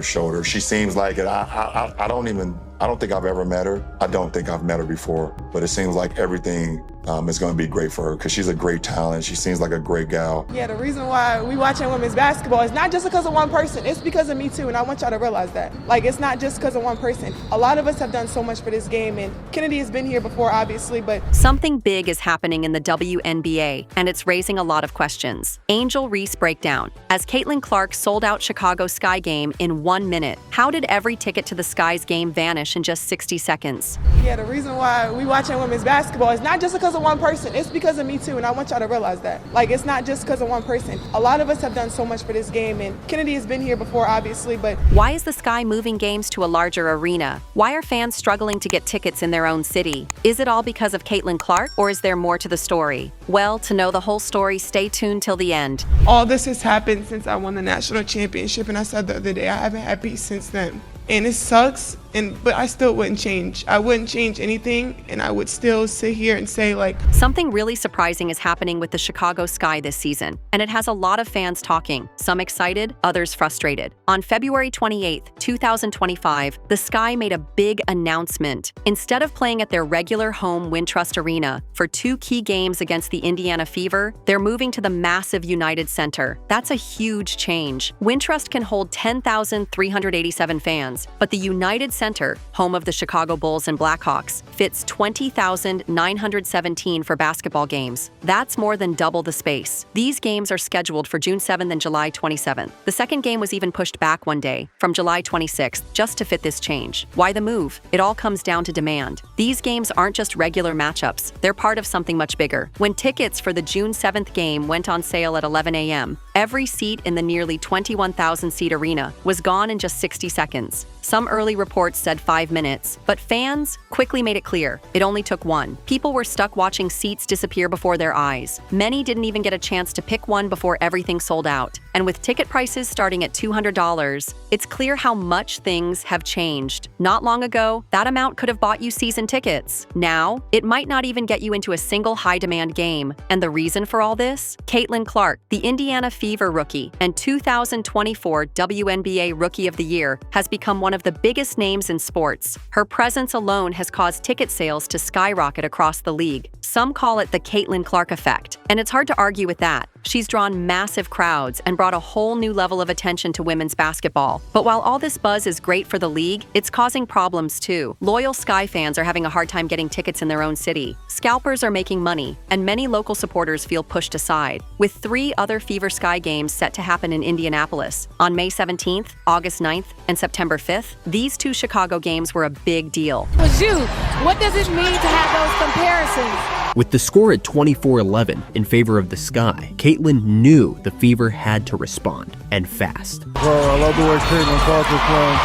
shoulder. She seems like it. I don't think I've ever met her. I don't think I've met her before, but it seems like everything is going to be great for her because she's a great talent. She seems like a great gal. Yeah, the reason why we watching women's basketball is not just because of one person. It's because of me too, and I want y'all to realize that. Like, it's not just because of one person. A lot of us have done so much for this game, and Kennedy has been here before, obviously, but something big is happening in the WNBA, and it's raising a lot of questions. Angel Reese breakdown. As Caitlin Clark sold out Chicago Sky game in 1 minute, how did every ticket to the Sky's game vanish in just 60 seconds? Yeah, the reason why we watching women's basketball is not just because of one person. It's because of me too, and I want y'all to realize that. Like, it's not just because of one person. A lot of us have done so much for this game, and Kennedy has been here before, obviously, but why is the Sky moving games to a larger arena? Why are fans struggling to get tickets in their own city? Is it all because of Caitlin Clark, or is there more to the story? Well, to know the whole story, stay tuned till the end. All this has happened since I won the national championship, and I said the other day, I haven't had peace since then. And it sucks, but I still wouldn't change. I wouldn't change anything, and I would still sit here and say, like... Something really surprising is happening with the Chicago Sky this season, and it has a lot of fans talking, some excited, others frustrated. On February 28, 2025, the Sky made a big announcement. Instead of playing at their regular home Wintrust Arena for 2 key games against the Indiana Fever, they're moving to the massive United Center. That's a huge change. Wintrust can hold 10,387 fans, but the United Center, home of the Chicago Bulls and Blackhawks, fits 20,917 for basketball games. That's more than double the space. These games are scheduled for June 7th and July 27th. The second game was even pushed back one day, from July 26th, just to fit this change. Why the move? It all comes down to demand. These games aren't just regular matchups. They're part of something much bigger. When tickets for the June 7th game went on sale at 11 a.m., every seat in the nearly 21,000-seat arena was gone in just 60 seconds. Some early reports said 5 minutes, but fans quickly made it clear it only took 1. People were stuck watching seats disappear before their eyes. Many didn't even get a chance to pick one before everything sold out. And with ticket prices starting at $200, it's clear how much things have changed. Not long ago, that amount could have bought you season tickets. Now, it might not even get you into a single high-demand game. And the reason for all this? Caitlin Clark, the Indiana Fever rookie and 2024 WNBA Rookie of the Year, has become one of the biggest names in sports. Her presence alone has caused ticket sales to skyrocket across the league. Some call it the Caitlin Clark effect, and it's hard to argue with that. She's drawn massive crowds and brought a whole new level of attention to women's basketball. But while all this buzz is great for the league, it's causing problems too. Loyal Sky fans are having a hard time getting tickets in their own city. Scalpers are making money, and many local supporters feel pushed aside. With 3 other Fever Sky games set to happen in Indianapolis on May 17th, August 9th, and September 5th, these 2 Chicago games were a big deal. Was you, what does it mean to have those comparisons? With the score at 24-11 in favor of the Sky, Caitlin knew the Fever had to respond, and fast. Well, I love the way Caitlin Clark is playing.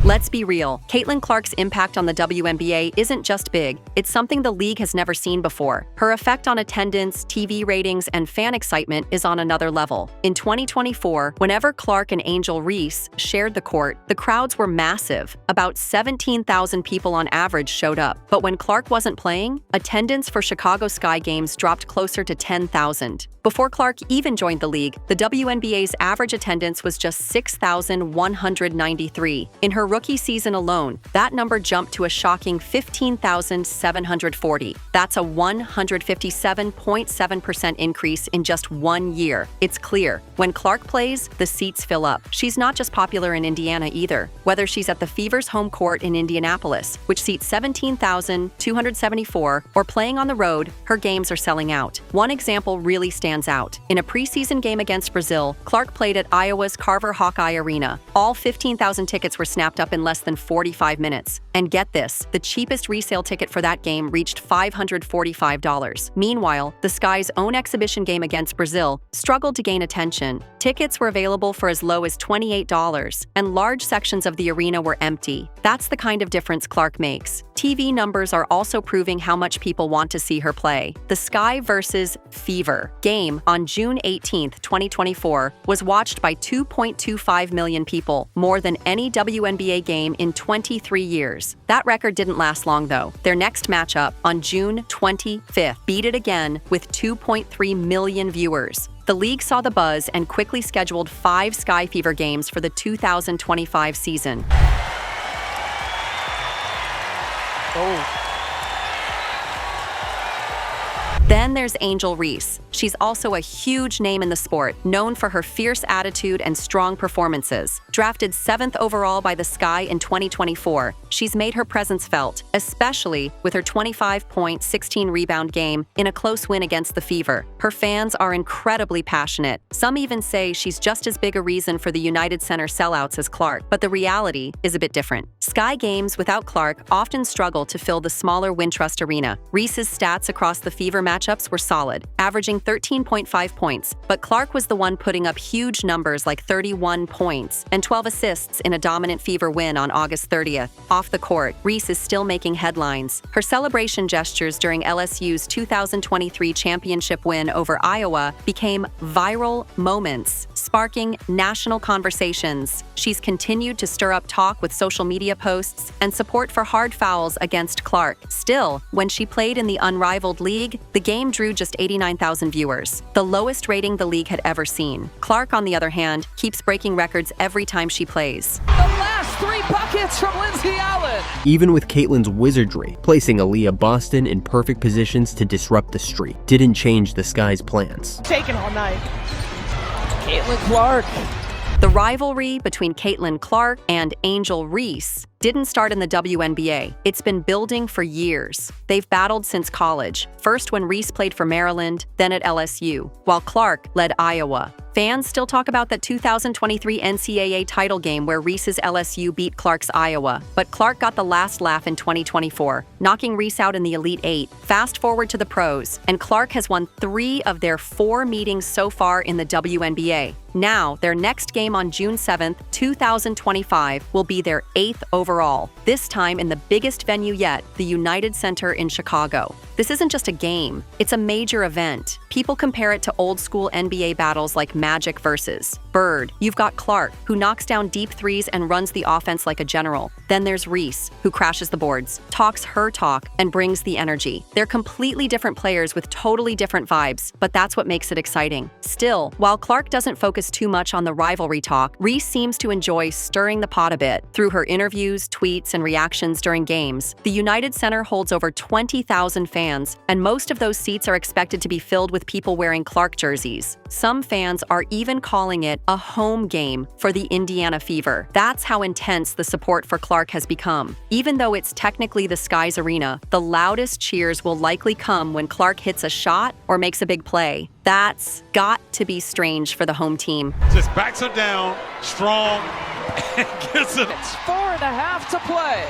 Let's be real. Caitlin Clark's impact on the WNBA isn't just big. It's something the league has never seen before. Her effect on attendance, TV ratings, and fan excitement is on another level. In 2024, whenever Clark and Angel Reese shared the court, the crowds were massive. About 17,000 people on average showed up. But when Clark wasn't playing, attendance for Chicago Sky games dropped closer to 10,000. Before Clark even joined the league, the WNBA's average attendance was just 6,193. In her rookie season alone, that number jumped to a shocking 15,740. That's a 157.7% increase in just 1 year. It's clear, when Clark plays, the seats fill up. She's not just popular in Indiana either. Whether she's at the Fever's home court in Indianapolis, which seats 17,274, or playing on the road, her games are selling out. One example really stands out. In a preseason game against Brazil, Clark played at Iowa's Carver Hawkeye Arena. All 15,000 tickets were snapped up in less than 45 minutes. And get this, the cheapest resale ticket for that game reached $545. Meanwhile, the Sky's own exhibition game against Brazil struggled to gain attention. Tickets were available for as low as $28, and large sections of the arena were empty. That's the kind of difference Clark makes. TV numbers are also proving how much people want to see her play. The Sky vs. Fever game on June 18, 2024 was watched by 2.25 million people, more than any WNBA game in 23 years. That record didn't last long though. Their next matchup on June 25th beat it again with 2.3 million viewers. The league saw the buzz and quickly scheduled 5 Sky Fever games for the 2025 season. Then there's Angel Reese. She's also a huge name in the sport, known for her fierce attitude and strong performances. Drafted 7th overall by the Sky in 2024, she's made her presence felt, especially with her 25-point, 16-rebound game in a close win against the Fever. Her fans are incredibly passionate. Some even say she's just as big a reason for the United Center sellouts as Clark, but the reality is a bit different. Sky games without Clark often struggle to fill the smaller Wintrust Arena. Reese's stats across the Fever matchups were solid, averaging 13.5 points, but Clark was the one putting up huge numbers like 31 points and 12 assists in a dominant Fever win on August 30th. Off the court, Reese is still making headlines. Her celebration gestures during LSU's 2023 championship win over Iowa became viral moments, sparking national conversations. She's continued to stir up talk with social media posts and support for hard fouls against Clark. Still, when she played in the unrivaled league, the game drew just 89,000 viewers, the lowest rating the league had ever seen. Clark, on the other hand, keeps breaking records every time she plays. The last 3 buckets from Lindsay Allen. Even with Caitlin's wizardry, placing Aaliyah Boston in perfect positions to disrupt the streak didn't change the Sky's plans. Taking all night. Caitlin Clark. The rivalry between Caitlin Clark and Angel Reese didn't start in the WNBA. It's been building for years. They've battled since college, first when Reese played for Maryland, then at LSU, while Clark led Iowa. Fans still talk about that 2023 NCAA title game where Reese's LSU beat Clark's Iowa, but Clark got the last laugh in 2024, knocking Reese out in the Elite Eight. Fast forward to the pros, and Clark has won 3 of their 4 meetings so far in the WNBA. Now, their next game on June 7th, 2025, will be their 8th overall, this time in the biggest venue yet, the United Center in Chicago. This isn't just a game, it's a major event. People compare it to old-school NBA battles like Magic versus Bird. You've got Clark, who knocks down deep threes and runs the offense like a general. Then there's Reese, who crashes the boards, talks her talk, and brings the energy. They're completely different players with totally different vibes, but that's what makes it exciting. Still, while Clark doesn't focus too much on the rivalry talk, Reese seems to enjoy stirring the pot a bit. Through her interviews, tweets, and reactions during games, the United Center holds over 20,000 fans, and most of those seats are expected to be filled with people wearing Clark jerseys. Some fans are even calling it a home game for the Indiana Fever. That's how intense the support for Clark has become. Even though it's technically the Sky's arena, the loudest cheers will likely come when Clark hits a shot or makes a big play. That's got to be strange for the home team. Just backs her down, strong, and gets it. It's 4.5 to play.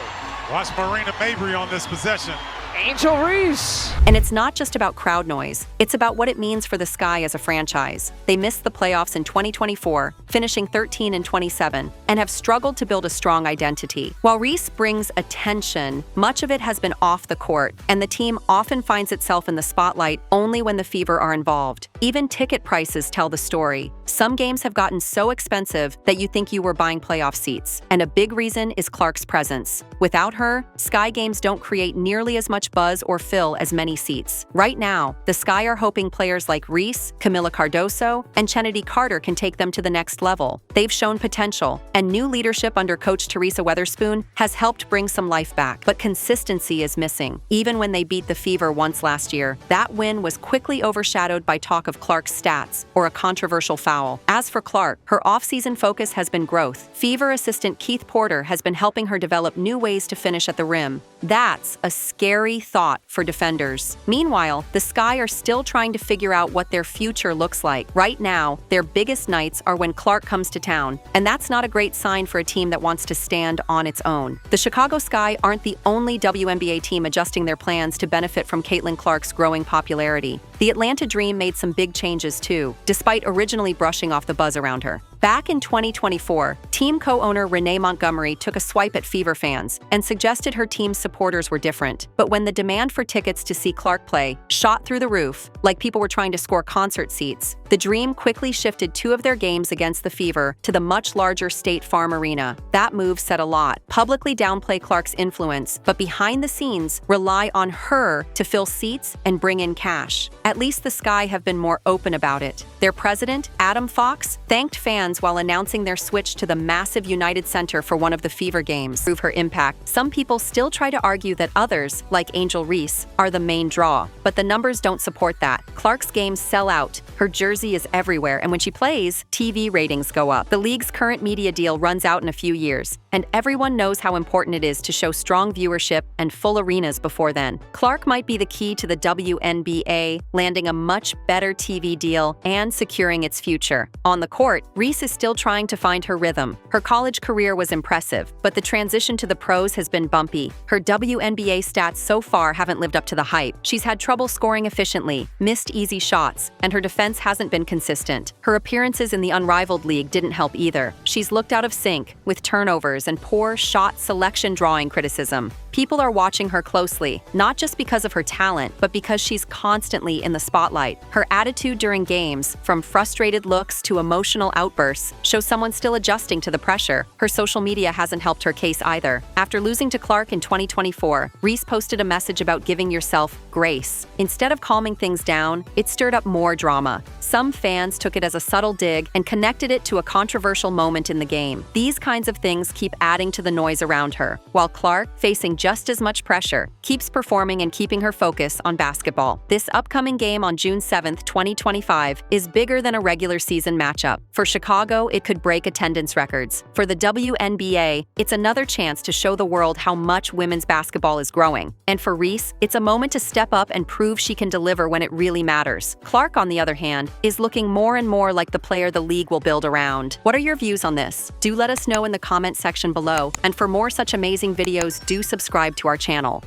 Watch Marina Mabry on this possession. Angel Reese. And it's not just about crowd noise. It's about what it means for the Sky as a franchise. They missed the playoffs in 2024, finishing 13-27, and have struggled to build a strong identity. While Reese brings attention, much of it has been off the court, and the team often finds itself in the spotlight only when the Fever are involved. Even ticket prices tell the story. Some games have gotten so expensive that you think you were buying playoff seats, and a big reason is Clark's presence. Without her, Sky games don't create nearly as much buzz or fill as many seats. Right now, the Sky are hoping players like Reese, Camila Cardoso, and Chennedy Carter can take them to the next level. They've shown potential, and new leadership under coach Teresa Weatherspoon has helped bring some life back. But consistency is missing. Even when they beat the Fever once last year, that win was quickly overshadowed by talk of Clark's stats or a controversial foul. As for Clark, her offseason focus has been growth. Fever assistant Keith Porter has been helping her develop new ways to finish at the rim. That's a scary thought for defenders. Meanwhile, the Sky are still trying to figure out what their future looks like. Right now, their biggest nights are when Clark comes to town, and that's not a great sign for a team that wants to stand on its own. The Chicago Sky aren't the only WNBA team adjusting their plans to benefit from Caitlin Clark's growing popularity. The Atlanta Dream made some big changes too, despite originally brushing off the buzz around her. Back in 2024, team co-owner Renee Montgomery took a swipe at Fever fans and suggested her team's supporters were different. But when the demand for tickets to see Clark play shot through the roof, like people were trying to score concert seats, the Dream quickly shifted 2 of their games against the Fever to the much larger State Farm Arena. That move said a lot. Publicly downplay Clark's influence, but behind the scenes, rely on her to fill seats and bring in cash. At least the Sky have been more open about it. Their president, Adam Fox, thanked fans while announcing their switch to the massive United Center for one of the Fever games. Prove her impact. Some people still try to argue that others, like Angel Reese, are the main draw, but the numbers don't support that. Clark's games sell out. Her jersey is everywhere, and when she plays, TV ratings go up. The league's current media deal runs out in a few years, and everyone knows how important it is to show strong viewership and full arenas before then. Clark might be the key to the WNBA, landing a much better TV deal and securing its future. On the court, Reese is still trying to find her rhythm. Her college career was impressive, but the transition to the pros has been bumpy. Her WNBA stats so far haven't lived up to the hype. She's had trouble scoring efficiently, missed easy shots, and her defense hasn't been consistent. Her appearances in the unrivaled league didn't help either. She's looked out of sync, with turnovers and poor shot selection drawing criticism. People are watching her closely, not just because of her talent, but because she's constantly in the spotlight. Her attitude during games, from frustrated looks to emotional outbursts, shows someone still adjusting to the pressure. Her social media hasn't helped her case either. After losing to Clark in 2024, Reese posted a message about giving yourself grace. Instead of calming things down, it stirred up more drama. Some fans took it as a subtle dig and connected it to a controversial moment in the game. These kinds of things keep adding to the noise around her, while Clark, facing just as much pressure, keeps performing and keeping her focus on basketball. This upcoming game on June 7th, 2025 is bigger than a regular season matchup. For Chicago, it could break attendance records. For the WNBA, it's another chance to show the world how much women's basketball is growing. And for Reese, it's a moment to step up and prove she can deliver when it really matters. Clark, on the other hand, is looking more and more like the player the league will build around. What are your views on this? Do let us know in the comment section below. And for more such amazing videos, do subscribe to our channel.